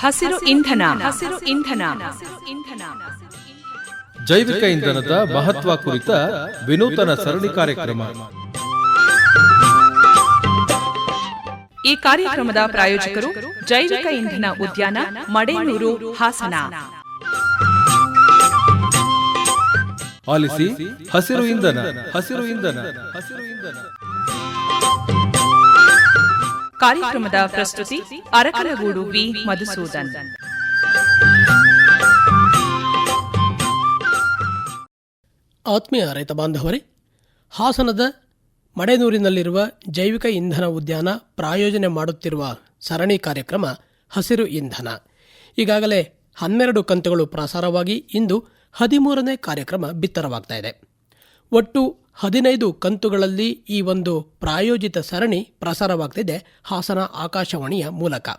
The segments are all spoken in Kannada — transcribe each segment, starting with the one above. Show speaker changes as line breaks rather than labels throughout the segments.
ಹಸಿರು ಇಂಧನ.
ಜೈವಿಕ ಇಂಧನದ ಮಹತ್ವ ಕುರಿತ ವಿನೂತನ ಸರಣಿ ಕಾರ್ಯಕ್ರಮ.
ಈ ಕಾರ್ಯಕ್ರಮದ ಪ್ರಾಯೋಜಕರು ಜೈವಿಕ ಇಂಧನ ಉದ್ಯಾನ, ಮಡೇನೂರು, ಹಾಸನ.
ಆಲಿಸಿ ಹಸಿರು ಇಂಧನ, ಹಸಿರು ಇಂಧನ, ಹಸಿರು ಇಂಧನ.
ಕಾರ್ಯಕ್ರಮದ ಪ್ರಸ್ತುತಿ ಅರಕಲಗೂಡು ವಿ. ಮಧುಸೂದನ್.
ಆತ್ಮೀಯ ರೈತ ಬಾಂಧವರೇ, ಹಾಸನದ ಮಡೇನೂರಿನಲ್ಲಿರುವ ಜೈವಿಕ ಇಂಧನ ಉದ್ಯಾನ ಪ್ರಾಯೋಜನೆ ಮಾಡುತ್ತಿರುವ ಸರಣಿ ಕಾರ್ಯಕ್ರಮ ಹಸಿರು ಇಂಧನ. ಈಗಾಗಲೇ 12 ಕಂತುಗಳು ಪ್ರಸಾರವಾಗಿ ಇಂದು 13ನೇ ಕಾರ್ಯಕ್ರಮ ಬಿತ್ತರವಾಗ್ತಾ ಇದೆ. ಒಟ್ಟು 15 ಕಂತುಗಳಲ್ಲಿ ಈ ಒಂದು ಪ್ರಾಯೋಜಿತ ಸರಣಿ ಪ್ರಸಾರವಾಗ್ತಿದೆ ಹಾಸನ ಆಕಾಶವಾಣಿಯ ಮೂಲಕ.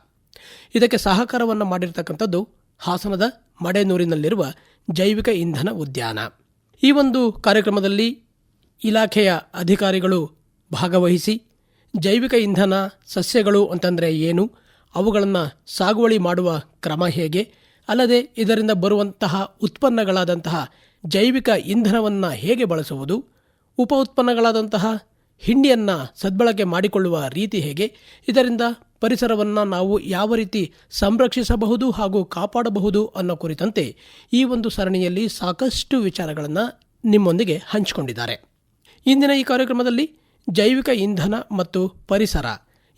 ಇದಕ್ಕೆ ಸಹಕಾರವನ್ನು ಮಾಡಿರ್ತಕ್ಕಂಥದ್ದು ಹಾಸನದ ಮಡೇನೂರಿನಲ್ಲಿರುವ ಜೈವಿಕ ಇಂಧನ ಉದ್ಯಾನ. ಈ ಒಂದು ಕಾರ್ಯಕ್ರಮದಲ್ಲಿ ಇಲಾಖೆಯ ಅಧಿಕಾರಿಗಳು ಭಾಗವಹಿಸಿ ಜೈವಿಕ ಇಂಧನ ಸಸ್ಯಗಳು ಅಂತಂದರೆ ಏನು, ಅವುಗಳನ್ನು ಸಾಗುವಳಿ ಮಾಡುವ ಕ್ರಮ ಹೇಗೆ, ಅಲ್ಲದೆ ಇದರಿಂದ ಬರುವಂತಹ ಉತ್ಪನ್ನಗಳಾದಂತಹ ಜೈವಿಕ ಇಂಧನವನ್ನು ಹೇಗೆ ಬಳಸುವುದು, ಉಪ ಉತ್ಪನ್ನಗಳಾದಂತಹ ಹಿಂಡಿಯನ್ನು ಸದ್ಬಳಕೆ ಮಾಡಿಕೊಳ್ಳುವ ರೀತಿ ಹೇಗೆ, ಇದರಿಂದ ಪರಿಸರವನ್ನು ನಾವು ಯಾವ ರೀತಿ ಸಂರಕ್ಷಿಸಬಹುದು ಹಾಗೂ ಕಾಪಾಡಬಹುದು ಅನ್ನೋ ಕುರಿತಂತೆ ಈ ಒಂದು ಸರಣಿಯಲ್ಲಿ ಸಾಕಷ್ಟು ವಿಚಾರಗಳನ್ನು ನಿಮ್ಮೊಂದಿಗೆ ಹಂಚಿಕೊಂಡಿದ್ದಾರೆ. ಇಂದಿನ ಈ ಕಾರ್ಯಕ್ರಮದಲ್ಲಿ ಜೈವಿಕ ಇಂಧನ ಮತ್ತು ಪರಿಸರ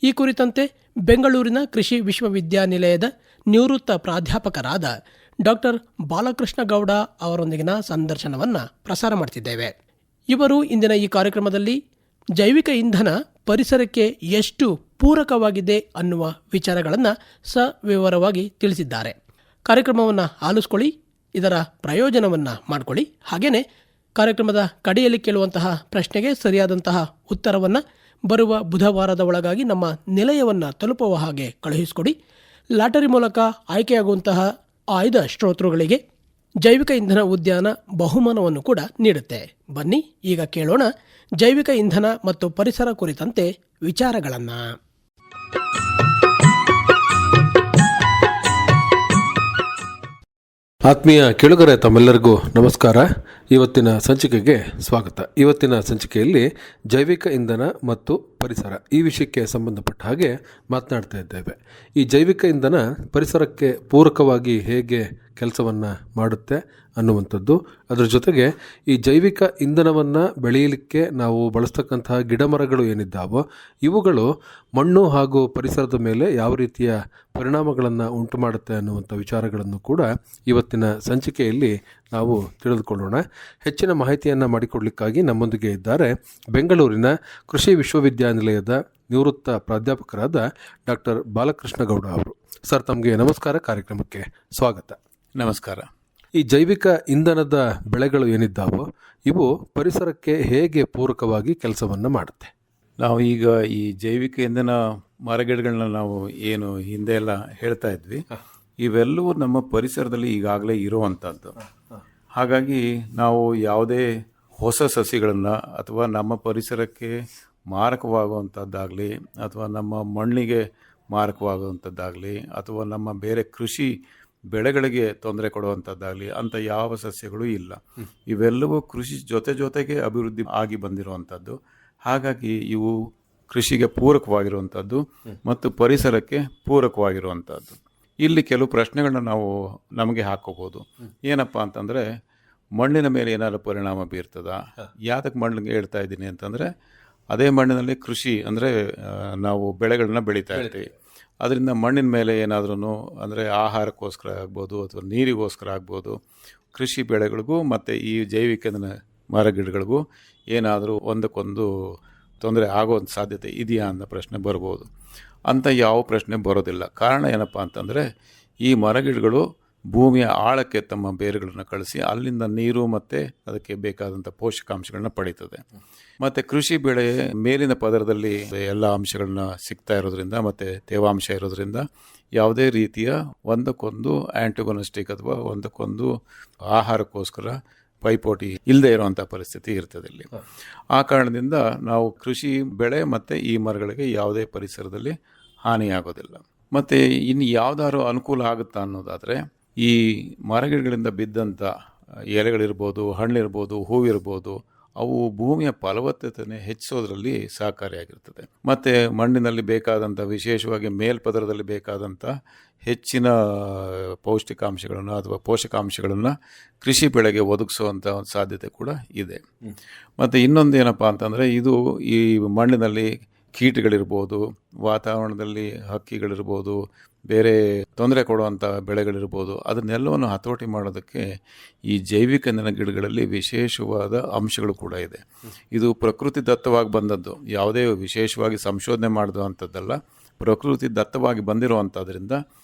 ಈ ಕುರಿತಂತೆ ಬೆಂಗಳೂರಿನ ಕೃಷಿ ವಿಶ್ವವಿದ್ಯಾನಿಲಯದ ನಿವೃತ್ತ ಪ್ರಾಧ್ಯಾಪಕರಾದ ಡಾಕ್ಟರ್ ಬಾಲಕೃಷ್ಣ ಗೌಡ ಅವರೊಂದಿಗಿನ ಸಂದರ್ಶನವನ್ನು ಪ್ರಸಾರ ಮಾಡ್ತಿದ್ದೇವೆ. ಇವರು ಇಂದಿನ ಈ ಕಾರ್ಯಕ್ರಮದಲ್ಲಿ ಜೈವಿಕ ಇಂಧನ ಪರಿಸರಕ್ಕೆ ಎಷ್ಟು ಪೂರಕವಾಗಿದೆ ಅನ್ನುವ ವಿಚಾರಗಳನ್ನು ಸವಿವರವಾಗಿ ತಿಳಿಸಿದ್ದಾರೆ. ಕಾರ್ಯಕ್ರಮವನ್ನು ಆಲಿಸ್ಕೊಳ್ಳಿ, ಇದರ ಪ್ರಯೋಜನವನ್ನು ಮಾಡಿಕೊಳ್ಳಿ. ಹಾಗೆಯೇ ಕಾರ್ಯಕ್ರಮದ ಕಡೆಯಲ್ಲಿ ಕೇಳುವಂತಹ ಪ್ರಶ್ನೆಗೆ ಸರಿಯಾದಂತಹ ಉತ್ತರವನ್ನು ಬರುವ ಬುಧವಾರದ ಒಳಗಾಗಿ ನಮ್ಮ ನಿಲಯವನ್ನು ತಲುಪುವ ಹಾಗೆ ಕಳುಹಿಸಿಕೊಡಿ. ಲಾಟರಿ ಮೂಲಕ ಆಯ್ಕೆಯಾಗುವಂತಹ ಆಯ್ದ ಶ್ರೋತೃಗಳಿಗೆ ಜೈವಿಕ ಇಂಧನ ಉದ್ಯಾನ ಬಹುಮಾನವನ್ನು ಕೂಡ ನೀಡುತ್ತೆ. ಬನ್ನಿ ಈಗ ಕೇಳೋಣ ಜೈವಿಕ ಇಂಧನ ಮತ್ತು ಪರಿಸರ ಕುರಿತಂತೆ ವಿಚಾರಗಳನ್ನು.
ಆತ್ಮೀಯ ಕೇಳುಗರೆ, ತಮ್ಮೆಲ್ಲರಿಗೂ ನಮಸ್ಕಾರ. ಇವತ್ತಿನ ಸಂಚಿಕೆಗೆ ಸ್ವಾಗತ. ಇವತ್ತಿನ ಸಂಚಿಕೆಯಲ್ಲಿ ಜೈವಿಕ ಇಂಧನ ಮತ್ತು ಪರಿಸರ ಈ ವಿಷಯಕ್ಕೆ ಸಂಬಂಧಪಟ್ಟ ಹಾಗೆ ಮಾತನಾಡ್ತಾ ಇದ್ದೇವೆ. ಈ ಜೈವಿಕ ಇಂಧನ ಪರಿಸರಕ್ಕೆ ಪೂರಕವಾಗಿ ಹೇಗೆ ಕೆಲಸವನ್ನು ಮಾಡುತ್ತೆ ಅನ್ನುವಂಥದ್ದು, ಅದರ ಜೊತೆಗೆ ಈ ಜೈವಿಕ ಇಂಧನವನ್ನು ಬೆಳೆಯಲಿಕ್ಕೆ ನಾವು ಬಳಸ್ತಕ್ಕಂತಹ ಗಿಡಮರಗಳು ಏನಿದ್ದಾವೋ ಇವುಗಳು ಮಣ್ಣು ಹಾಗೂ ಪರಿಸರದ ಮೇಲೆ ಯಾವ ರೀತಿಯ ಪರಿಣಾಮಗಳನ್ನು ಉಂಟು ಮಾಡುತ್ತೆ ಅನ್ನುವಂಥ ವಿಚಾರಗಳನ್ನು ಕೂಡ ಇವತ್ತಿನ ಸಂಚಿಕೆಯಲ್ಲಿ ನಾವು ತಿಳಿದುಕೊಳ್ಳೋಣ. ಹೆಚ್ಚಿನ ಮಾಹಿತಿಯನ್ನು ಮಾಡಿಕೊಡ್ಲಿಕ್ಕಾಗಿ ನಮ್ಮೊಂದಿಗೆ ಇದ್ದಾರೆ ಬೆಂಗಳೂರಿನ ಕೃಷಿ ವಿಶ್ವವಿದ್ಯಾನಿಲಯದ ನಿವೃತ್ತ ಪ್ರಾಧ್ಯಾಪಕರಾದ ಡಾಕ್ಟರ್ ಬಾಲಕೃಷ್ಣ ಗೌಡ ಅವರು. ಸರ್, ತಮಗೆ ನಮಸ್ಕಾರ, ಕಾರ್ಯಕ್ರಮಕ್ಕೆ ಸ್ವಾಗತ.
ನಮಸ್ಕಾರ.
ಈ ಜೈವಿಕ ಇಂಧನದ ಬೆಳೆಗಳು ಏನಿದ್ದಾವೋ ಇವು ಪರಿಸರಕ್ಕೆ ಹೇಗೆ ಪೂರಕವಾಗಿ ಕೆಲಸವನ್ನು ಮಾಡುತ್ತೆ?
ನಾವು ಈಗ ಈ ಜೈವಿಕ ಇಂಧನ ಮರಗಿಡಗಳನ್ನ ನಾವು ಏನು ಹಿಂದೆ ಎಲ್ಲ ಹೇಳ್ತಾ ಇದ್ವಿ, ಇವೆಲ್ಲವೂ ನಮ್ಮ ಪರಿಸರದಲ್ಲಿ ಈಗಾಗಲೇ ಇರುವಂಥದ್ದು. ಹಾಗಾಗಿ ನಾವು ಯಾವುದೇ ಹೊಸ ಸಸಿಗಳನ್ನು ಅಥವಾ ನಮ್ಮ ಪರಿಸರಕ್ಕೆ ಮಾರಕವಾಗುವಂಥದ್ದಾಗಲಿ ಅಥವಾ ನಮ್ಮ ಮಣ್ಣಿಗೆ ಮಾರಕವಾಗುವಂಥದ್ದಾಗಲಿ ಅಥವಾ ನಮ್ಮ ಬೇರೆ ಕೃಷಿ ಬೆಳೆಗಳಿಗೆ ತೊಂದರೆ ಕೊಡುವಂಥದ್ದಾಗಲಿ ಅಂತ ಯಾವ ಸಸ್ಯಗಳು ಇಲ್ಲ. ಇವೆಲ್ಲವೂ ಕೃಷಿ ಜೊತೆಗೆ ಅಭಿವೃದ್ಧಿ ಆಗಿ ಬಂದಿರುವಂಥದ್ದು. ಹಾಗಾಗಿ ಇವು ಕೃಷಿಗೆ ಪೂರಕವಾಗಿರುವಂಥದ್ದು ಮತ್ತು ಪರಿಸರಕ್ಕೆ ಪೂರಕವಾಗಿರುವಂಥದ್ದು. ಇಲ್ಲಿ ಕೆಲವು ಪ್ರಶ್ನೆಗಳನ್ನ ನಾವು ನಮಗೆ ಹಾಕೋಬೋದು. ಏನಪ್ಪ ಅಂತಂದರೆ, ಮಣ್ಣಿನ ಮೇಲೆ ಏನಾದರೂ ಪರಿಣಾಮ ಬೀರ್ತದಾ? ಯಾತಕ್ಕೆ ಮಣ್ಣಿಗೆ ಹೇಳ್ತಾ ಇದ್ದೀನಿ ಅಂತಂದರೆ, ಅದೇ ಮಣ್ಣಿನಲ್ಲಿ ಕೃಷಿ ಅಂದರೆ ನಾವು ಬೆಳೆಗಳನ್ನ ಬೆಳೀತಾ ಇರ್ತೀವಿ. ಅದರಿಂದ ಮಣ್ಣಿನ ಮೇಲೆ ಏನಾದ್ರೂ ಅಂದರೆ ಆಹಾರಕ್ಕೋಸ್ಕರ ಆಗ್ಬೋದು ಅಥವಾ ನೀರಿಗೋಸ್ಕರ ಆಗ್ಬೋದು, ಕೃಷಿ ಬೆಳೆಗಳಿಗೂ ಮತ್ತು ಈ ಜೈವಿಕ ಮರಗಿಡಗಳಿಗೂ ಏನಾದರೂ ಒಂದಕ್ಕೊಂದು ತೊಂದರೆ ಆಗೋ ಸಾಧ್ಯತೆ ಇದೆಯಾ ಅನ್ನೋ ಪ್ರಶ್ನೆ ಬರ್ಬೋದು. ಅಂಥ ಯಾವ ಪ್ರಶ್ನೆ ಬರೋದಿಲ್ಲ. ಕಾರಣ ಏನಪ್ಪ ಅಂತಂದರೆ, ಈ ಮರಗಿಡಗಳು ಭೂಮಿಯ ಆಳಕ್ಕೆ ತಮ್ಮ ಬೇರುಗಳನ್ನು ಕಳಿಸಿ ಅಲ್ಲಿಂದ ನೀರು ಮತ್ತು ಅದಕ್ಕೆ ಬೇಕಾದಂಥ ಪೋಷಕಾಂಶಗಳನ್ನ ಪಡೀತದೆ. ಮತ್ತು ಕೃಷಿ ಬೆಳೆ ಮೇಲಿನ ಪದರದಲ್ಲಿ ಎಲ್ಲ ಅಂಶಗಳನ್ನ ಸಿಗ್ತಾ ಇರೋದ್ರಿಂದ ಮತ್ತು ತೇವಾಂಶ ಇರೋದ್ರಿಂದ ಯಾವುದೇ ರೀತಿಯ ಒಂದಕ್ಕೊಂದು ಆ್ಯಂಟಿಗೊನಿಸ್ಟಿಕ್ ಅಥವಾ ಒಂದಕ್ಕೊಂದು ಆಹಾರಕ್ಕೋಸ್ಕರ ಪೈಪೋಟಿ ಇಲ್ಲದೆ ಇರುವಂಥ ಪರಿಸ್ಥಿತಿ ಇರ್ತದೆ ಇಲ್ಲಿ. ಆ ಕಾರಣದಿಂದ ನಾವು ಕೃಷಿ ಬೆಳೆ ಮತ್ತು ಈ ಮರಗಳಿಗೆ ಯಾವುದೇ ಪರಿಸರದಲ್ಲಿ ಹಾನಿಯಾಗೋದಿಲ್ಲ. ಮತ್ತು ಇನ್ನು ಯಾವ್ದಾದ್ರು ಅನುಕೂಲ ಆಗುತ್ತಾ ಅನ್ನೋದಾದರೆ, ಈ ಮರಗಿಡಗಳಿಂದ ಬಿದ್ದಂಥ ಎಲೆಗಳಿರ್ಬೋದು, ಹಣ್ಣಿರ್ಬೋದು, ಹೂವಿರ್ಬೋದು, ಅವು ಭೂಮಿಯ ಫಲವತ್ತತೆಯನ್ನು ಹೆಚ್ಚಿಸೋದ್ರಲ್ಲಿ ಸಹಕಾರಿಯಾಗಿರ್ತದೆ. ಮತ್ತು ಮಣ್ಣಿನಲ್ಲಿ ಬೇಕಾದಂಥ, ವಿಶೇಷವಾಗಿ ಮೇಲ್ಪದರದಲ್ಲಿ ಬೇಕಾದಂಥ ಹೆಚ್ಚಿನ ಪೌಷ್ಟಿಕಾಂಶಗಳನ್ನು ಅಥವಾ ಪೋಷಕಾಂಶಗಳನ್ನು ಕೃಷಿ ಬೆಳೆಗೆ ಒದಗಿಸುವಂಥ ಒಂದು ಸಾಧ್ಯತೆ ಕೂಡ ಇದೆ. ಮತ್ತು ಇನ್ನೊಂದು ಏನಪ್ಪ ಅಂತಂದರೆ, ಇದು ಈ ಮಣ್ಣಿನಲ್ಲಿ ಕೀಟಗಳಿರ್ಬೋದು, ವಾತಾವರಣದಲ್ಲಿ ಹಕ್ಕಿಗಳಿರ್ಬೋದು, ಬೇರೆ ತೊಂದರೆ ಕೊಡುವಂಥ ಬೆಳೆಗಳಿರ್ಬೋದು, ಅದನ್ನೆಲ್ಲವನ್ನು ಹತೋಟಿ ಮಾಡೋದಕ್ಕೆ ಈ ಜೈವಿಕ ಇಂಧನ ಗಿಡಗಳಲ್ಲಿ ವಿಶೇಷವಾದ ಅಂಶಗಳು ಕೂಡ ಇದೆ. ಇದು ಪ್ರಕೃತಿ ದತ್ತವಾಗಿ ಬಂದದ್ದು, ಯಾವುದೇ ವಿಶೇಷವಾಗಿ ಸಂಶೋಧನೆ ಮಾಡಿದಂಥದ್ದಲ್ಲ, ಪ್ರಕೃತಿ ದತ್ತವಾಗಿ ಬಂದಿರುವಂಥದ್ರಿಂದ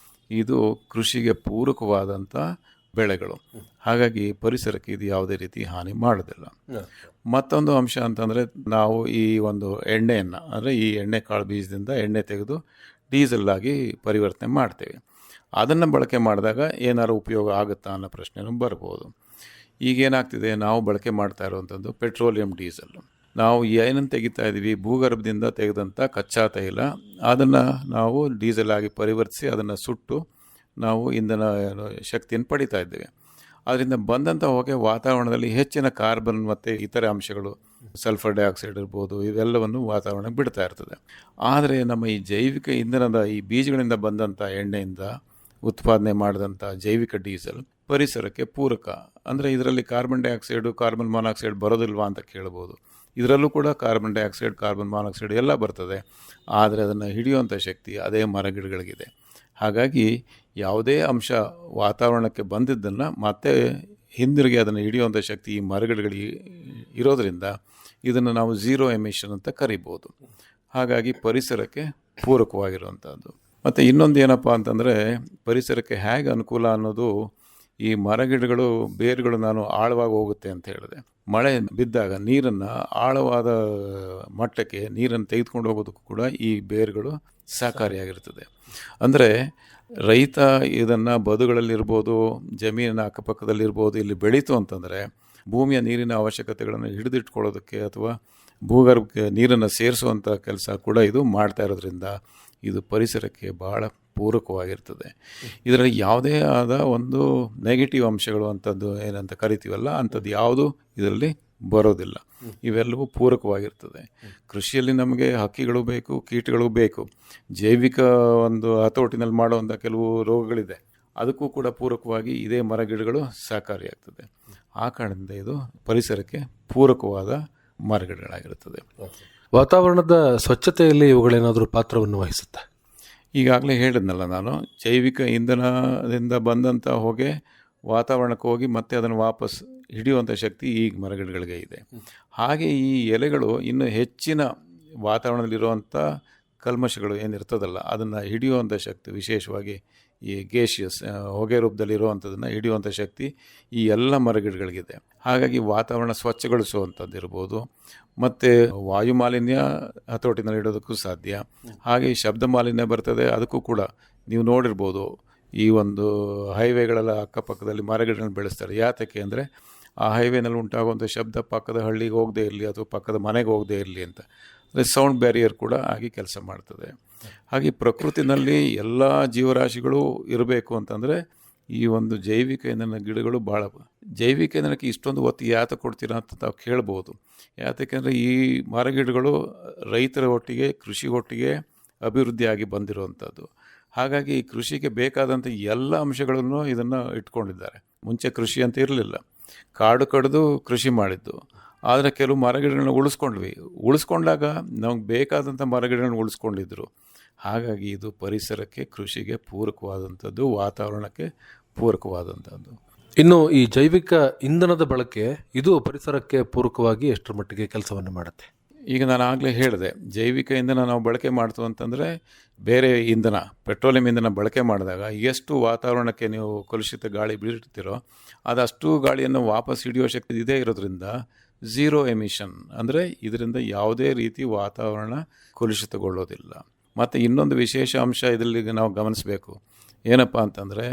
ಇದು ಕೃಷಿಗೆ ಪೂರಕವಾದಂಥ ಬೆಳೆಗಳು. ಹಾಗಾಗಿ ಪರಿಸರಕ್ಕೆ ಇದು ಯಾವುದೇ ರೀತಿ ಹಾನಿ ಮಾಡೋದಿಲ್ಲ. ಮತ್ತೊಂದು ಅಂಶ ಅಂತಂದರೆ, ನಾವು ಈ ಒಂದು ಎಣ್ಣೆಯನ್ನು, ಅಂದರೆ ಈ ಎಣ್ಣೆ ಕಾಳು ಬೀಜದಿಂದ ಎಣ್ಣೆ ತೆಗೆದು ಡೀಸೆಲ್ ಆಗಿ ಪರಿವರ್ತನೆ ಮಾಡ್ತೇವೆ. ಅದನ್ನು ಬಳಕೆ ಮಾಡಿದಾಗ ಏನಾದ್ರು ಉಪಯೋಗ ಆಗುತ್ತಾ ಅನ್ನೋ ಪ್ರಶ್ನೆನೂ ಬರ್ಬೋದು. ಈಗೇನಾಗ್ತಿದೆ, ನಾವು ಬಳಕೆ ಮಾಡ್ತಾ ಇರುವಂಥದ್ದು ಪೆಟ್ರೋಲಿಯಂ ಡೀಸೆಲ್. ನಾವು ಏನನ್ನು ತೆಗಿತಾ ಇದ್ದೀವಿ, ಭೂಗರ್ಭದಿಂದ ತೆಗೆದಂಥ ಕಚ್ಚಾ ತೈಲ, ಅದನ್ನು ನಾವು ಡೀಸೆಲ್ ಆಗಿ ಪರಿವರ್ತಿಸಿ ಅದನ್ನು ಸುಟ್ಟು ನಾವು ಇಂಧನ ಶಕ್ತಿಯನ್ನು ಪಡಿತಾ ಇದ್ದೇವೆ. ಅದರಿಂದ ಬಂದಂಥ ಹೊಗೆ ವಾತಾವರಣದಲ್ಲಿ ಹೆಚ್ಚಿನ ಕಾರ್ಬನ್ ಮತ್ತು ಇತರೆ ಅಂಶಗಳು, ಸಲ್ಫರ್ ಡೈಆಕ್ಸೈಡ್ ಇರ್ಬೋದು, ಇವೆಲ್ಲವನ್ನು ವಾತಾವರಣಕ್ಕೆ ಬಿಡ್ತಾ ಇರ್ತದೆ. ಆದರೆ ನಮ್ಮ ಈ ಜೈವಿಕ ಇಂಧನದ ಈ ಬೀಜಗಳಿಂದ ಬಂದಂಥ ಎಣ್ಣೆಯಿಂದ ಉತ್ಪಾದನೆ ಮಾಡಿದಂಥ ಜೈವಿಕ ಡೀಸೆಲ್ ಪರಿಸರಕ್ಕೆ ಪೂರಕ. ಅಂದರೆ ಇದರಲ್ಲಿ ಕಾರ್ಬನ್ ಡೈಆಕ್ಸೈಡು, ಕಾರ್ಬನ್ ಮಾನಾಕ್ಸೈಡ್ ಬರೋದಿಲ್ವಾ ಅಂತ ಕೇಳ್ಬೋದು. ಇದರಲ್ಲೂ ಕೂಡ ಕಾರ್ಬನ್ ಡೈಆಕ್ಸೈಡ್, ಕಾರ್ಬನ್ ಮಾನಾಕ್ಸೈಡ್ ಎಲ್ಲ ಬರ್ತದೆ. ಆದರೆ ಅದನ್ನು ಹಿಡಿಯುವಂಥ ಶಕ್ತಿ ಅದೇ ಮರಗಿಡಗಳಿಗಿದೆ. ಹಾಗಾಗಿ ಯಾವುದೇ ಅಂಶ ವಾತಾವರಣಕ್ಕೆ ಬಂದಿದ್ದನ್ನು ಮತ್ತೆ ಹಿಂದಿರುಗಿ ಅದನ್ನು ಹಿಡಿಯುವಂಥ ಶಕ್ತಿ ಈ ಮರಗಿಡಗಳಿಗೆ ಇರೋದರಿಂದ ಇದನ್ನು ನಾವು ಝೀರೋ ಎಮಿಷನ್ ಅಂತ ಕರಿಬೋದು. ಹಾಗಾಗಿ ಪರಿಸರಕ್ಕೆ ಪೂರಕವಾಗಿರುವಂಥದ್ದು. ಮತ್ತು ಇನ್ನೊಂದು ಏನಪ್ಪ ಅಂತಂದರೆ, ಪರಿಸರಕ್ಕೆ ಹೇಗೆ ಅನುಕೂಲ ಅನ್ನೋದು, ಈ ಮರಗಿಡಗಳು ಬೇರುಗಳು ನಾನು ಆಳವಾಗಿ ಹೋಗುತ್ತೆ ಅಂತ ಹೇಳಿದೆ. ಮಳೆ ಬಿದ್ದಾಗ ನೀರನ್ನು ಆಳವಾದ ಮಟ್ಟಕ್ಕೆ ನೀರನ್ನು ತೆಗೆದುಕೊಂಡು ಹೋಗೋದಕ್ಕೂ ಕೂಡ ಈ ಬೇರುಗಳು ಸಹಕಾರಿಯಾಗಿರ್ತದೆ. ಅಂದರೆ ರೈತ ಇದನ್ನು ಬದುಗಳಲ್ಲಿರ್ಬೋದು, ಜಮೀನಿನ ಅಕ್ಕಪಕ್ಕದಲ್ಲಿರ್ಬೋದು, ಇಲ್ಲಿ ಬೆಳೀತು ಅಂತಂದರೆ ಭೂಮಿಯ ನೀರಿನ ಅವಶ್ಯಕತೆಗಳನ್ನು ಹಿಡಿದಿಟ್ಕೊಳ್ಳೋದಕ್ಕೆ ಅಥವಾ ಭೂಗರ್ಭಕ್ಕೆ ನೀರನ್ನು ಸೇರಿಸುವಂಥ ಕೆಲಸ ಕೂಡ ಇದು ಮಾಡ್ತಾ ಇರೋದ್ರಿಂದ ಇದು ಪರಿಸರಕ್ಕೆ ಭಾಳ ಪೂರಕವಾಗಿರ್ತದೆ. ಇದರಲ್ಲಿ ಯಾವುದೇ ಆದ ಒಂದು ನೆಗೆಟಿವ್ ಅಂಶಗಳು ಅಂಥದ್ದು ಏನಂತ ಕರಿತೀವಲ್ಲ, ಅಂಥದ್ದು ಯಾವುದು ಇದರಲ್ಲಿ ಬರೋದಿಲ್ಲ. ಇವೆಲ್ಲವೂ ಪೂರಕವಾಗಿರ್ತದೆ. ಕೃಷಿಯಲ್ಲಿ ನಮಗೆ ಹಕ್ಕಿಗಳು ಬೇಕು, ಕೀಟಗಳು ಬೇಕು. ಜೈವಿಕ ಒಂದು ಹತೋಟಿನಲ್ಲಿ ಮಾಡುವಂಥ ಕೆಲವು ರೋಗಗಳಿದೆ, ಅದಕ್ಕೂ ಕೂಡ ಪೂರಕವಾಗಿ ಇದೇ ಮರಗಿಡಗಳು ಸಹಕಾರಿಯಾಗ್ತದೆ. ಆ ಕಾರಣದಿಂದ ಇದು ಪರಿಸರಕ್ಕೆ ಪೂರಕವಾದ ಮರಗಿಡಗಳಾಗಿರುತ್ತದೆ.
ವಾತಾವರಣದ ಸ್ವಚ್ಛತೆಯಲ್ಲಿ ಇವುಗಳೇನಾದರೂ ಪಾತ್ರವನ್ನು ವಹಿಸುತ್ತೆ?
ಈಗಾಗಲೇ ಹೇಳಿದ್ನಲ್ಲ ನಾನು, ಜೈವಿಕ ಇಂಧನದಿಂದ ಬಂದಂಥ ಹೊಗೆ ವಾತಾವರಣಕ್ಕೆ ಹೋಗಿ ಮತ್ತೆ ಅದನ್ನು ವಾಪಸ್ ಹಿಡಿಯುವಂಥ ಶಕ್ತಿ ಈ ಮರಗಿಡಗಳಿಗೆ ಇದೆ. ಹಾಗೆ ಈ ಎಲೆಗಳು ಇನ್ನೂ ಹೆಚ್ಚಿನ ವಾತಾವರಣದಲ್ಲಿರುವಂಥ ಕಲ್ಮಶಗಳು ಏನಿರ್ತದಲ್ಲ ಅದನ್ನು ಹಿಡಿಯುವಂಥ ಶಕ್ತಿ, ವಿಶೇಷವಾಗಿ ಈ ಗೇಷಿಯಸ್ ಹೊಗೆ ರೂಪದಲ್ಲಿರುವಂಥದ್ದನ್ನು ಹಿಡಿಯುವಂಥ ಶಕ್ತಿ ಈ ಎಲ್ಲ ಮರಗಿಡಗಳಿಗಿದೆ. ಹಾಗಾಗಿ ವಾತಾವರಣ ಸ್ವಚ್ಛಗೊಳಿಸುವಂಥದ್ದು ಇರ್ಬೋದು, ಮತ್ತು ವಾಯುಮಾಲಿನ್ಯ ಹತೋಟಿನಲ್ಲಿ ಇಡೋದಕ್ಕೂ ಸಾಧ್ಯ. ಹಾಗೆ ಶಬ್ದ ಮಾಲಿನ್ಯ ಬರ್ತದೆ, ಅದಕ್ಕೂ ಕೂಡ ನೀವು ನೋಡಿರ್ಬೋದು, ಈ ಒಂದು ಹೈವೇಗಳೆಲ್ಲ ಅಕ್ಕಪಕ್ಕದಲ್ಲಿ ಮರಗಿಡಗಳನ್ನ ಬೆಳೆಸ್ತಾರೆ. ಯಾತಕ್ಕೆ ಅಂದರೆ ಆ ಹೈವೇನಲ್ಲಿ ಉಂಟಾಗುವಂಥ ಶಬ್ದ ಪಕ್ಕದ ಹಳ್ಳಿಗೆ ಹೋಗದೇ ಇರಲಿ ಅಥವಾ ಪಕ್ಕದ ಮನೆಗೆ ಹೋಗದೇ ಇರಲಿ ಅಂತ. ಅಂದರೆ ಸೌಂಡ್ ಬ್ಯಾರಿಯರ್ ಕೂಡ ಆಗಿ ಕೆಲಸ ಮಾಡ್ತದೆ. ಹಾಗೆ ಪ್ರಕೃತಿನಲ್ಲಿ ಎಲ್ಲ ಜೀವರಾಶಿಗಳು ಇರಬೇಕು ಅಂತಂದರೆ ಈ ಒಂದು ಜೈವಿಕ ಇಂಧನ ಗಿಡಗಳು ಭಾಳ. ಜೈವಿಕ ಇಂಧನಕ್ಕೆ ಇಷ್ಟೊಂದು ಒತ್ತು ಯಾತ ಕೊಡ್ತೀರಾ ಅಂತ ತಾವು ಕೇಳ್ಬೋದು. ಯಾತಕ್ಕೆಂದರೆ ಈ ಮರಗಿಡಗಳು ರೈತರ ಒಟ್ಟಿಗೆ, ಕೃಷಿ ಒಟ್ಟಿಗೆ ಅಭಿವೃದ್ಧಿಯಾಗಿ ಬಂದಿರುವಂಥದ್ದು. ಹಾಗಾಗಿ ಕೃಷಿಗೆ ಬೇಕಾದಂಥ ಎಲ್ಲ ಅಂಶಗಳನ್ನು ಇದನ್ನು ಇಟ್ಕೊಂಡಿದ್ದಾರೆ. ಮುಂಚೆ ಕೃಷಿ ಅಂತ ಇರಲಿಲ್ಲ, ಕಾಡು ಕಡಿದು ಕೃಷಿ ಮಾಡಿದ್ದು. ಆದರೆ ಕೆಲವು ಮರಗಿಡಗಳನ್ನ ಉಳಿಸ್ಕೊಂಡಾಗ ನಮಗೆ ಬೇಕಾದಂಥ ಮರಗಿಡಗಳನ್ನ ಉಳಿಸ್ಕೊಂಡಿದ್ರು. ಹಾಗಾಗಿ ಇದು ಪರಿಸರಕ್ಕೆ, ಕೃಷಿಗೆ ಪೂರಕವಾದಂಥದ್ದು, ವಾತಾವರಣಕ್ಕೆ ಪೂರಕವಾದಂಥದ್ದು.
ಇನ್ನು ಈ ಜೈವಿಕ ಇಂಧನದ ಬಳಕೆ ಇದು ಪರಿಸರಕ್ಕೆ ಪೂರಕವಾಗಿ ಎಷ್ಟರ ಮಟ್ಟಿಗೆ ಕೆಲಸವನ್ನು ಮಾಡುತ್ತೆ?
ಈಗ ನಾನು ಆಗಲೇ ಹೇಳಿದೆ, ಜೈವಿಕ ಇಂಧನ ನಾವು ಬಳಕೆ ಮಾಡ್ತು ಅಂತಂದರೆ ಬೇರೆ ಇಂಧನ, ಪೆಟ್ರೋಲಿಯಂ ಇಂಧನ ಬಳಕೆ ಮಾಡಿದಾಗ ಎಷ್ಟು ವಾತಾವರಣಕ್ಕೆ ನೀವು ಕಲುಷಿತ ಗಾಳಿ ಬಿಡ್ತೀರೋ ಅದಷ್ಟು ಗಾಳಿಯನ್ನು ವಾಪಸ್ ಹಿಡಿಯೋ ಶಕ್ತಿ ಇದೇ ಇರೋದ್ರಿಂದ ಝೀರೋ ಎಮಿಷನ್, ಅಂದರೆ ಇದರಿಂದ ಯಾವುದೇ ರೀತಿ ವಾತಾವರಣ ಕಲುಷಿತಗೊಳ್ಳೋದಿಲ್ಲ. ಮತ್ತು ಇನ್ನೊಂದು ವಿಶೇಷ ಅಂಶ ಇದರಲ್ಲಿ ನಾವು ಗಮನಿಸಬೇಕು. ಏನಪ್ಪ ಅಂತಂದರೆ,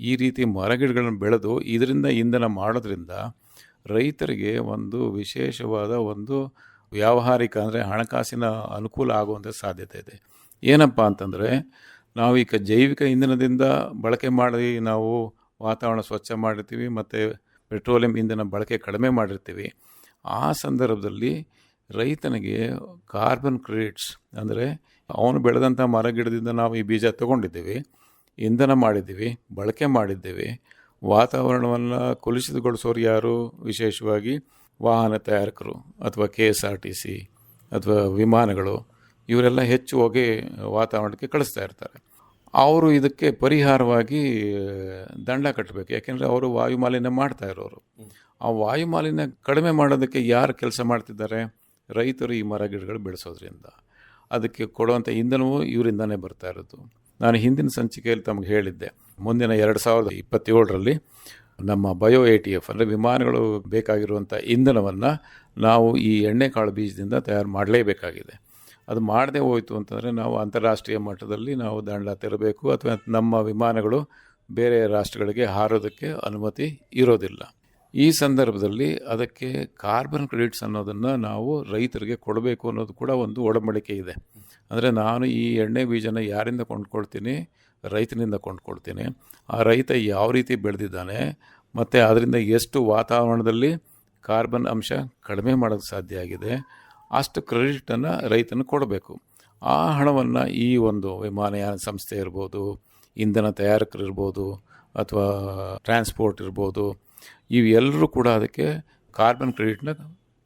ಈ ರೀತಿ ಮರಗಿಡಗಳನ್ನು ಬೆಳೆದು ಇದರಿಂದ ಇಂಧನ ಮಾಡೋದ್ರಿಂದ ರೈತರಿಗೆ ಒಂದು ವಿಶೇಷವಾದ ಒಂದು ವ್ಯಾವಹಾರಿಕ, ಅಂದರೆ ಹಣಕಾಸಿನ ಅನುಕೂಲ ಆಗುವಂಥ ಸಾಧ್ಯತೆ ಇದೆ. ಏನಪ್ಪ ಅಂತಂದರೆ, ನಾವು ಈಗ ಜೈವಿಕ ಇಂಧನದಿಂದ ಬಳಕೆ ಮಾಡಿ ನಾವು ವಾತಾವರಣ ಸ್ವಚ್ಛ ಮಾಡಿರ್ತೀವಿ ಮತ್ತು ಪೆಟ್ರೋಲಿಯಂ ಇಂಧನ ಬಳಕೆ ಕಡಿಮೆ ಮಾಡಿರ್ತೀವಿ. ಆ ಸಂದರ್ಭದಲ್ಲಿ ರೈತನಿಗೆ ಕಾರ್ಬನ್ ಕ್ರೆಡಿಟ್ಸ್ ಅಂದರೆ ಅವನು ಬೆಳೆದಂಥ ಮರಗಿಡದಿಂದ ನಾವು ಈ ಬೀಜ ತೊಗೊಂಡಿದ್ದೀವಿ, ಇಂಧನ ಮಾಡಿದ್ದೀವಿ, ಬಳಕೆ ಮಾಡಿದ್ದೇವೆ. ವಾತಾವರಣವನ್ನು ಕಲುಷಿತಗೊಳಿಸೋರು ಯಾರು? ವಿಶೇಷವಾಗಿ ವಾಹನ ತಯಾರಕರು ಅಥವಾ KSRTC ಅಥವಾ ವಿಮಾನಗಳು, ಇವರೆಲ್ಲ ಹೆಚ್ಚು ಹೊಗೆ ವಾತಾವರಣಕ್ಕೆ ಕಳಿಸ್ತಾ ಇರ್ತಾರೆ. ಅವರು ಇದಕ್ಕೆ ಪರಿಹಾರವಾಗಿ ದಂಡ ಕಟ್ಟಬೇಕು. ಯಾಕೆಂದರೆ ಅವರು ವಾಯುಮಾಲಿನ್ಯ ಮಾಡ್ತಾ ಇರೋರು. ಆ ವಾಯುಮಾಲಿನ್ಯ ಕಡಿಮೆ ಮಾಡೋದಕ್ಕೆ ಯಾರು ಕೆಲಸ ಮಾಡ್ತಿದ್ದಾರೆ? ರೈತರು ಈ ಮರ ಗಿಡಗಳು ಬೆಳೆಸೋದ್ರಿಂದ. ಅದಕ್ಕೆ ಕೊಡುವಂಥ ಇಂಧನವೂ ಇವರಿಂದನೇ ಬರ್ತಾ ಇರೋದು. ನಾನು ಹಿಂದಿನ ಸಂಚಿಕೆಯಲ್ಲಿ ತಮಗೆ ಹೇಳಿದ್ದೆ, ಮುಂದಿನ 2027ರಲ್ಲಿ ನಮ್ಮ ಬಯೋ ATF ಅಂದರೆ ವಿಮಾನಗಳು ಬೇಕಾಗಿರುವಂಥ ಇಂಧನವನ್ನು ನಾವು ಈ ಎಣ್ಣೆಕಾಳು ಬೀಜದಿಂದ ತಯಾರು ಮಾಡಲೇಬೇಕಾಗಿದೆ. ಅದು ಮಾಡದೇ ಹೋಯಿತು ಅಂತಂದರೆ ನಾವು ಅಂತಾರಾಷ್ಟ್ರೀಯ ಮಟ್ಟದಲ್ಲಿ ನಾವು ದಂಡ ತೆರಬೇಕು ಅಥವಾ ನಮ್ಮ ವಿಮಾನಗಳು ಬೇರೆ ರಾಷ್ಟ್ರಗಳಿಗೆ ಹಾರೋದಕ್ಕೆ ಅನುಮತಿ ಇರೋದಿಲ್ಲ. ಈ ಸಂದರ್ಭದಲ್ಲಿ ಅದಕ್ಕೆ ಕಾರ್ಬನ್ ಕ್ರೆಡಿಟ್ಸ್ ಅನ್ನೋದನ್ನು ನಾವು ರೈತರಿಗೆ ಕೊಡಬೇಕು ಅನ್ನೋದು ಕೂಡ ಒಂದು ಒಡಂಬಡಿಕೆ ಇದೆ. ಅಂದರೆ ನಾನು ಈ ಎಣ್ಣೆ ಬೀಜನ ಯಾರಿಂದ ಕೊಂಡ್ಕೊಳ್ತೀನಿ? ರೈತನಿಂದ ಕೊಂಡ್ಕೊಳ್ತೀನಿ. ಆ ರೈತ ಯಾವ ರೀತಿ ಬೆಳೆದಿದ್ದಾನೆ ಮತ್ತು ಅದರಿಂದ ಎಷ್ಟು ವಾತಾವರಣದಲ್ಲಿ ಕಾರ್ಬನ್ ಅಂಶ ಕಡಿಮೆ ಮಾಡೋಕ್ಕೆ ಸಾಧ್ಯ ಆಗಿದೆ, ಅಷ್ಟು ಕ್ರೆಡಿಟನ್ನು ರೈತನು ಕೊಡಬೇಕು. ಆ ಹಣವನ್ನು ಈ ಒಂದು ವಿಮಾನಯಾನ ಸಂಸ್ಥೆ ಇರ್ಬೋದು, ಇಂಧನ ತಯಾರಕರು ಇರ್ಬೋದು, ಅಥವಾ ಟ್ರಾನ್ಸ್ಪೋರ್ಟ್ ಇರ್ಬೋದು, ಇವೆಲ್ಲರೂ ಕೂಡ ಅದಕ್ಕೆ ಕಾರ್ಬನ್ ಕ್ರೆಡಿಟ್ನ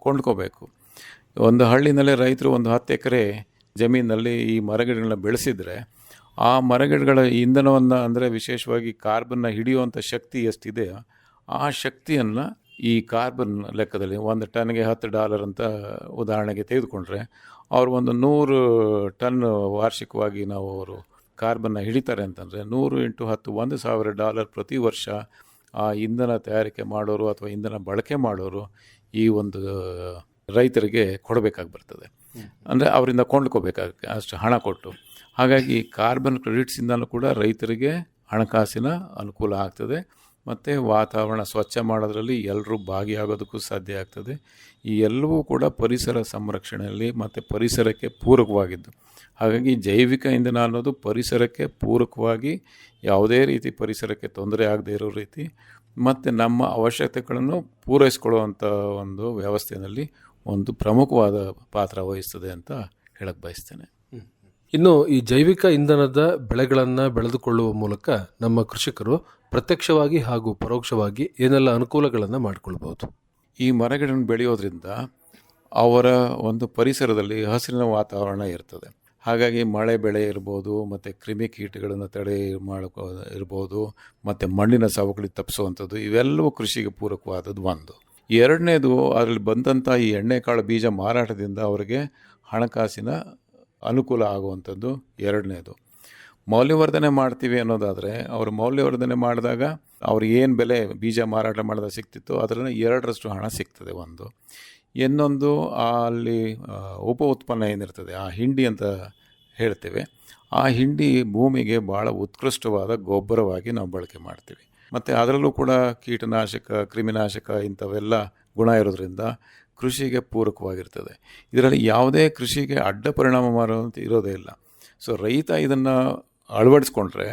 ಕೊಂಡ್ಕೋಬೇಕು. ಒಂದು ಹಳ್ಳಿನಲ್ಲೇ ರೈತರು ಒಂದು 10 ಎಕರೆ ಜಮೀನಿನಲ್ಲಿ ಈ ಮರಗಿಡಗಳನ್ನ ಬೆಳೆಸಿದರೆ ಆ ಮರಗಿಡಗಳ ಇಂಧನವನ್ನು ಅಂದರೆ ವಿಶೇಷವಾಗಿ ಕಾರ್ಬನ್ನ ಹಿಡಿಯುವಂಥ ಶಕ್ತಿ ಎಷ್ಟಿದೆಯೋ ಆ ಶಕ್ತಿಯನ್ನು ಈ ಕಾರ್ಬನ್ ಲೆಕ್ಕದಲ್ಲಿ ಒಂದು ಟನ್ಗೆ $10 ಅಂತ ಉದಾಹರಣೆಗೆ ತೆಗೆದುಕೊಂಡ್ರೆ ಅವರು ಒಂದು 100 ಟನ್ ವಾರ್ಷಿಕವಾಗಿ ನಾವು ಅವರು ಕಾರ್ಬನ್ನ ಹಿಡಿತಾರೆ ಅಂತಂದರೆ 100 × 10 $1,000 ಪ್ರತಿ ವರ್ಷ ಆ ಇಂಧನ ತಯಾರಿಕೆ ಮಾಡೋರು ಅಥವಾ ಇಂಧನ ಬಳಕೆ ಮಾಡೋರು ಈ ಒಂದು ರೈತರಿಗೆ ಕೊಡಬೇಕಾಗಿ ಬರ್ತದೆ. ಅಂದರೆ ಅವರಿಂದ ಕೊಂಡ್ಕೋಬೇಕಾಗುತ್ತೆ ಅಷ್ಟು ಹಣ ಕೊಟ್ಟು. ಹಾಗಾಗಿ ಕಾರ್ಬನ್ ಕ್ರೆಡಿಟ್ಸಿಂದಲೂ ಕೂಡ ರೈತರಿಗೆ ಹಣಕಾಸಿನ ಅನುಕೂಲ ಆಗ್ತದೆ ಮತ್ತು ವಾತಾವರಣ ಸ್ವಚ್ಛ ಮಾಡೋದ್ರಲ್ಲಿ ಎಲ್ಲರೂ ಭಾಗಿಯಾಗೋದಕ್ಕೂ ಸಾಧ್ಯ ಆಗ್ತದೆ. ಈ ಎಲ್ಲವೂ ಕೂಡ ಪರಿಸರ ಸಂರಕ್ಷಣೆಯಲ್ಲಿ ಮತ್ತು ಪರಿಸರಕ್ಕೆ ಪೂರಕವಾಗಿದ್ದು. ಹಾಗಾಗಿ ಜೈವಿಕ ಇಂಧನ ಅನ್ನೋದು ಪರಿಸರಕ್ಕೆ ಪೂರಕವಾಗಿ ಯಾವುದೇ ರೀತಿ ಪರಿಸರಕ್ಕೆ ತೊಂದರೆ ಆಗದೇ ಇರೋ ರೀತಿ ಮತ್ತು ನಮ್ಮ ಅವಶ್ಯಕತೆಗಳನ್ನು ಪೂರೈಸ್ಕೊಳ್ಳುವಂಥ ಒಂದು ವ್ಯವಸ್ಥೆಯಲ್ಲಿ ಒಂದು ಪ್ರಮುಖವಾದ ಪಾತ್ರ ವಹಿಸ್ತದೆ ಅಂತ ಹೇಳಕ್ಕೆ ಬಯಸ್ತೇನೆ.
ಇನ್ನು ಈ ಜೈವಿಕ ಇಂಧನದ ಬೆಳೆಗಳನ್ನು ಬೆಳೆದುಕೊಳ್ಳುವ ಮೂಲಕ ನಮ್ಮ ಕೃಷಿಕರು ಪ್ರತ್ಯಕ್ಷವಾಗಿ ಹಾಗೂ ಪರೋಕ್ಷವಾಗಿ ಏನೆಲ್ಲ ಅನುಕೂಲಗಳನ್ನು ಮಾಡಿಕೊಳ್ಬಹುದು?
ಈ ಮರಗಳನ್ನು ಬೆಳೆಯೋದ್ರಿಂದ ಅವರ ಒಂದು ಪರಿಸರದಲ್ಲಿ ಹಸಿರಿನ ವಾತಾವರಣ ಇರ್ತದೆ. ಹಾಗಾಗಿ ಮಳೆ ಬೆಳೆ ಇರ್ಬೋದು ಮತ್ತು ಕ್ರಿಮಿಕೀಟಗಳನ್ನು ತಡೆ ಇರ್ಬೋದು ಮತ್ತು ಮಣ್ಣಿನ ಸವಕಳಿ ತಪ್ಪಿಸುವಂಥದ್ದು, ಇವೆಲ್ಲವೂ ಕೃಷಿಗೆ ಪೂರಕವಾದದ್ದು ಒಂದು. ಎರಡನೇದು, ಅದರಲ್ಲಿ ಬಂದಂಥ ಈ ಎಣ್ಣೆಕಾಳು ಬೀಜ ಮಾರಾಟದಿಂದ ಅವರಿಗೆ ಹಣಕಾಸಿನ ಅನುಕೂಲ ಆಗುವಂಥದ್ದು ಎರಡನೇದು. ಮೌಲ್ಯವರ್ಧನೆ ಮಾಡ್ತೀವಿ ಅನ್ನೋದಾದರೆ ಅವರು ಮೌಲ್ಯವರ್ಧನೆ ಮಾಡಿದಾಗ ಅವ್ರು ಏನು ಬೆಲೆ ಬೀಜ ಮಾರಾಟ ಮಾಡಿದಾಗ ಸಿಗ್ತಿತ್ತು ಅದರಲ್ಲಿ 2ರಷ್ಟು ಹಣ ಸಿಗ್ತದೆ ಒಂದು. ಇನ್ನೊಂದು ಅಲ್ಲಿ ಉಪ ಉತ್ಪನ್ನ ಏನಿರ್ತದೆ ಆ ಹಿಂಡಿ ಅಂತ ಹೇಳ್ತೇವೆ, ಆ ಹಿಂಡಿ ಭೂಮಿಗೆ ಭಾಳ ಉತ್ಕೃಷ್ಟವಾದ ಗೊಬ್ಬರವಾಗಿ ನಾವು ಬಳಕೆ ಮಾಡ್ತೀವಿ. ಮತ್ತು ಅದರಲ್ಲೂ ಕೂಡ ಕೀಟನಾಶಕ, ಕ್ರಿಮಿನಾಶಕ ಇಂಥವೆಲ್ಲ ಗುಣ ಇರೋದ್ರಿಂದ ಕೃಷಿಗೆ ಪೂರಕವಾಗಿರ್ತದೆ. ಇದರಲ್ಲಿ ಯಾವುದೇ ಕೃಷಿಗೆ ಅಡ್ಡ ಪರಿಣಾಮ ಮಾಡುವಂಥ ಇರೋದೇ ಇಲ್ಲ. ಸೊ ರೈತ ಇದನ್ನು ಅಳವಡಿಸ್ಕೊಂಡ್ರೆ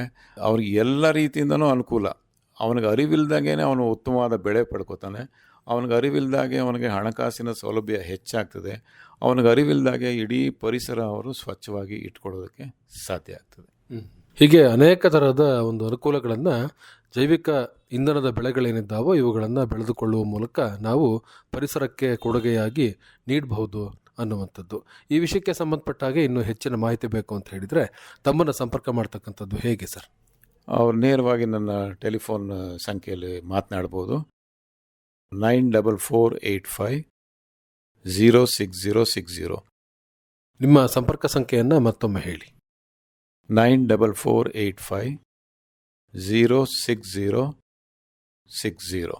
ಅವ್ರಿಗೆ ಎಲ್ಲ ರೀತಿಯಿಂದನೂ ಅನುಕೂಲ. ಅವನಿಗೆ ಅರಿವಿಲ್ದಾಗೇ ಅವನು ಉತ್ತಮವಾದ ಬೆಳೆ ಪಡ್ಕೋತಾನೆ. ಅವನಿಗೆ ಅರಿವಿಲ್ದಾಗೆ ಅವನಿಗೆ ಹಣಕಾಸಿನ ಸೌಲಭ್ಯ ಹೆಚ್ಚಾಗ್ತದೆ. ಅವನಿಗೆ ಅರಿವಿಲ್ದಾಗೆ ಇಡೀ ಪರಿಸರ ಅವರು ಸ್ವಚ್ಛವಾಗಿ ಇಟ್ಕೊಳ್ಳೋದಕ್ಕೆ ಸಾಧ್ಯ ಆಗ್ತದೆ.
ಹೀಗೆ ಅನೇಕ ಥರದ ಒಂದು ಅನುಕೂಲಗಳನ್ನು ಜೈವಿಕ ಇಂಧನದ ಬೆಳೆಗಳೇನಿದ್ದಾವೋ ಇವುಗಳನ್ನು ಬೆಳೆದುಕೊಳ್ಳುವ ಮೂಲಕ ನಾವು ಪರಿಸರಕ್ಕೆ ಕೊಡುಗೆಯಾಗಿ ನೀಡಬಹುದು ಅನ್ನುವಂಥದ್ದು. ಈ ವಿಷಯಕ್ಕೆ ಸಂಬಂಧಪಟ್ಟ ಹಾಗೆ ಇನ್ನೂ ಹೆಚ್ಚಿನ ಮಾಹಿತಿ ಬೇಕು ಅಂತ ಹೇಳಿದರೆ ತಮ್ಮನ್ನು ಸಂಪರ್ಕ ಮಾಡ್ತಕ್ಕಂಥದ್ದು ಹೇಗೆ ಸರ್?
ಅವ್ರು ನೇರವಾಗಿ ನನ್ನ ಟೆಲಿಫೋನ್ ಸಂಖ್ಯೆಯಲ್ಲಿ ಮಾತನಾಡ್ಬೋದು. 9485
ನಿಮ್ಮ ಸಂಪರ್ಕ ಸಂಖ್ಯೆಯನ್ನು ಮತ್ತೊಮ್ಮೆ ಹೇಳಿ.
9485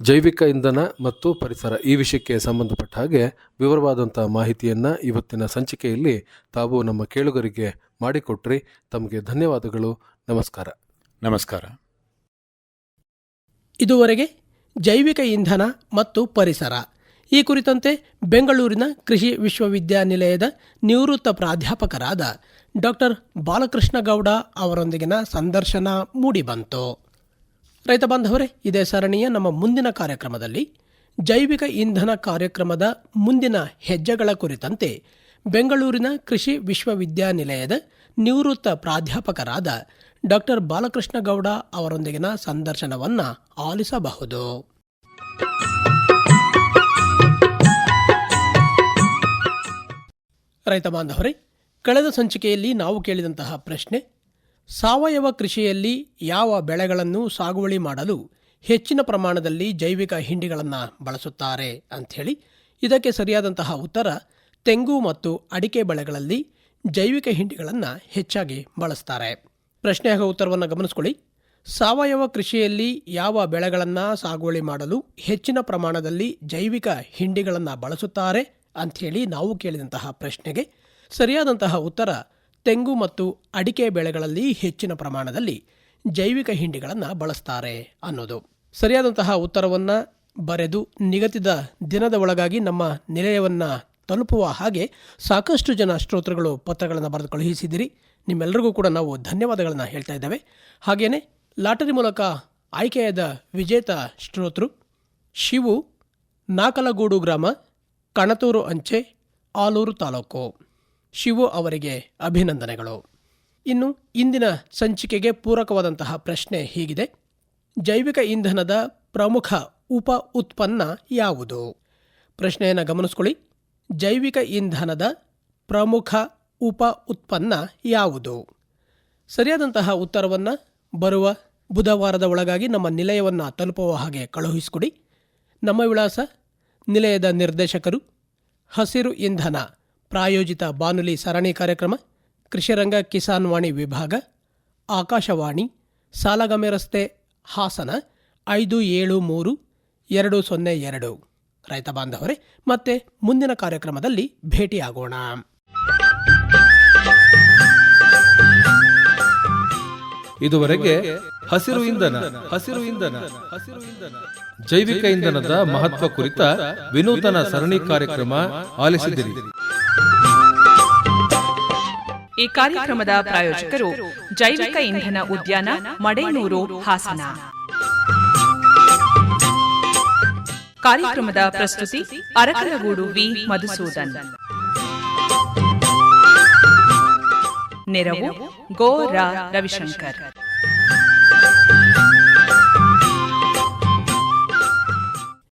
ಜೈವಿಕ ಇಂಧನ ಮತ್ತು ಪರಿಸರ ಈ ವಿಷಯಕ್ಕೆ ಸಂಬಂಧಪಟ್ಟ ಹಾಗೆ ವಿವರವಾದಂಥ ಮಾಹಿತಿಯನ್ನು ಇವತ್ತಿನ ಸಂಚಿಕೆಯಲ್ಲಿ ತಾವು ನಮ್ಮ ಕೇಳುಗರಿಗೆ ಮಾಡಿಕೊಟ್ರಿ. ತಮಗೆ ಧನ್ಯವಾದಗಳು. ನಮಸ್ಕಾರ.
ನಮಸ್ಕಾರ.
ಇದುವರೆಗೆ ಜೈವಿಕ ಇಂಧನ ಮತ್ತು ಪರಿಸರ ಈ ಕುರಿತಂತೆ ಬೆಂಗಳೂರಿನ ಕೃಷಿ ವಿಶ್ವವಿದ್ಯಾನಿಲಯದ ನಿವೃತ್ತ ಪ್ರಾಧ್ಯಾಪಕರಾದ ಡಾಕ್ಟರ್ ಬಾಲಕೃಷ್ಣ ಗೌಡ ಅವರೊಂದಿಗಿನ ಸಂದರ್ಶನ ಮೂಡಿಬಂತು. ರೈತ ಬಾಂಧವರೇ, ಇದೇ ಸರಣಿಯ ನಮ್ಮ ಮುಂದಿನ ಕಾರ್ಯಕ್ರಮದಲ್ಲಿ ಜೈವಿಕ ಇಂಧನ ಕಾರ್ಯಕ್ರಮದ ಮುಂದಿನ ಹೆಜ್ಜೆಗಳ ಕುರಿತಂತೆ ಬೆಂಗಳೂರಿನ ಕೃಷಿ ವಿಶ್ವವಿದ್ಯಾನಿಲಯದ ನಿವೃತ್ತ ಪ್ರಾಧ್ಯಾಪಕರಾದ ಡಾಕ್ಟರ್ ಬಾಲಕೃಷ್ಣ ಗೌಡ ಅವರೊಂದಿಗಿನ ಸಂದರ್ಶನವನ್ನು ಆಲಿಸಬಹುದು. ರೈತ ಬಾಂಧವರೇ, ಕಳೆದ ಸಂಚಿಕೆಯಲ್ಲಿ ನಾವು ಕೇಳಿದಂತಹ ಪ್ರಶ್ನೆ, ಸಾವಯವ ಕೃಷಿಯಲ್ಲಿ ಯಾವ ಬೆಳೆಗಳನ್ನು ಸಾಗುವಳಿ ಮಾಡಲು ಹೆಚ್ಚಿನ ಪ್ರಮಾಣದಲ್ಲಿ ಜೈವಿಕ ಹಿಂಡಿಗಳನ್ನು ಬಳಸುತ್ತಾರೆ ಅಂಥೇಳಿ. ಇದಕ್ಕೆ ಸರಿಯಾದಂತಹ ಉತ್ತರ, ತೆಂಗು ಮತ್ತು ಅಡಿಕೆ ಬೆಳೆಗಳಲ್ಲಿ ಜೈವಿಕ ಹಿಂಡಿಗಳನ್ನು ಹೆಚ್ಚಾಗಿ ಬಳಸ್ತಾರೆ. ಪ್ರಶ್ನೆ ಹಾಗೂ ಉತ್ತರವನ್ನು ಗಮನಿಸ್ಕೊಳ್ಳಿ. ಸಾವಯವ ಕೃಷಿಯಲ್ಲಿ ಯಾವ ಬೆಳೆಗಳನ್ನು ಸಾಗುವಳಿ ಮಾಡಲು ಹೆಚ್ಚಿನ ಪ್ರಮಾಣದಲ್ಲಿ ಜೈವಿಕ ಹಿಂಡಿಗಳನ್ನು ಬಳಸುತ್ತಾರೆ ಅಂಥೇಳಿ ನಾವು ಕೇಳಿದಂತಹ ಪ್ರಶ್ನೆಗೆ ಸರಿಯಾದಂತಹ ಉತ್ತರ, ತೆಂಗು ಮತ್ತು ಅಡಿಕೆ ಬೆಳೆಗಳಲ್ಲಿ ಹೆಚ್ಚಿನ ಪ್ರಮಾಣದಲ್ಲಿ ಜೈವಿಕ ಹಿಂಡಿಗಳನ್ನು ಬಳಸ್ತಾರೆ ಅನ್ನೋದು. ಸರಿಯಾದಂತಹ ಉತ್ತರವನ್ನು ಬರೆದು ನಿಗದಿತ ದಿನದ ಒಳಗಾಗಿ ನಮ್ಮ ನಿಲಯವನ್ನು ತಲುಪುವ ಹಾಗೆ ಸಾಕಷ್ಟು ಜನ ಶ್ರೋತೃಗಳು ಪತ್ರಗಳನ್ನು ಬರೆದು ಕಳುಹಿಸಿದ್ದೀರಿ. ನಿಮ್ಮೆಲ್ಲರಿಗೂ ಕೂಡ ನಾವು ಧನ್ಯವಾದಗಳನ್ನು ಹೇಳ್ತಾ ಇದ್ದೇವೆ. ಹಾಗೆಯೇ ಲಾಟರಿ ಮೂಲಕ ಆಯ್ಕೆಯಾದ ವಿಜೇತ ಶ್ರೋತೃ ಶಿವು, ನಾಕಲಗೂಡು ಗ್ರಾಮ, ಕಣತೂರು ಅಂಚೆ, ಆಲೂರು ತಾಲೂಕು. ಶಿವು ಅವರಿಗೆ ಅಭಿನಂದನೆಗಳು. ಇನ್ನು ಇಂದಿನ ಸಂಚಿಕೆಗೆ ಪೂರಕವಾದಂತಹ ಪ್ರಶ್ನೆ ಹೀಗಿದೆ: ಜೈವಿಕ ಇಂಧನದ ಪ್ರಮುಖ ಉಪ ಉತ್ಪನ್ನ ಯಾವುದು? ಪ್ರಶ್ನೆಯನ್ನು ಗಮನಿಸ್ಕೊಳ್ಳಿ. ಜೈವಿಕ ಇಂಧನದ ಪ್ರಮುಖ ಉಪ ಉತ್ಪನ್ನ ಯಾವುದು? ಸರಿಯಾದಂತಹ ಉತ್ತರವನ್ನು ಬರುವ ಬುಧವಾರದ ಒಳಗಾಗಿ ನಮ್ಮ ನಿಲಯವನ್ನು ತಲುಪುವ ಹಾಗೆ ಕಳುಹಿಸಿಕೊಡಿ. ನಮ್ಮ ವಿಳಾಸ: ನಿಲಯದ ನಿರ್ದೇಶಕರು, ಹಸಿರು ಇಂಧನ ಪ್ರಾಯೋಜಿತ ಬಾನುಲಿ ಸರಣಿ ಕಾರ್ಯಕ್ರಮ, ಕೃಷಿರಂಗ ಕಿಸಾನ್ ವಾಣಿ ವಿಭಾಗ, ಆಕಾಶವಾಣಿ, ಸಾಲಗಾಮೆ ರಸ್ತೆ, ಹಾಸನ 573202. ರೈತ ಬಾಂಧವರೇ, ಮತ್ತೆ ಮುಂದಿನ ಕಾರ್ಯಕ್ರಮದಲ್ಲಿ ಭೇಟಿಯಾಗೋಣ.
ಇದುವರೆಗೆ ಹಸಿರು ಇಂಧನ ಜೈವಿಕ ಇಂಧನದ ಮಹತ್ವ ಕುರಿತ ವಿನೂತನ ಸರಣಿ ಕಾರ್ಯಕ್ರಮ ಆಲಿಸಿದಿರಿ.
ಈ ಕಾರ್ಯಕ್ರಮದ ಪ್ರಾಯೋಜಕರು ಜೈವಿಕ ಇಂಧನ ಉದ್ಯಾನ, ಮಡೇನೂರು, ಹಾಸನ. ಕಾರ್ಯಕ್ರಮದ ಪ್ರಸ್ತುತಿ ಅರಕಲಗೂಡು ವಿ. ಮಧುಸೂದನ್. ನೆರವು ಗೋ. ರಾ. ರವಿಶಂಕರ್.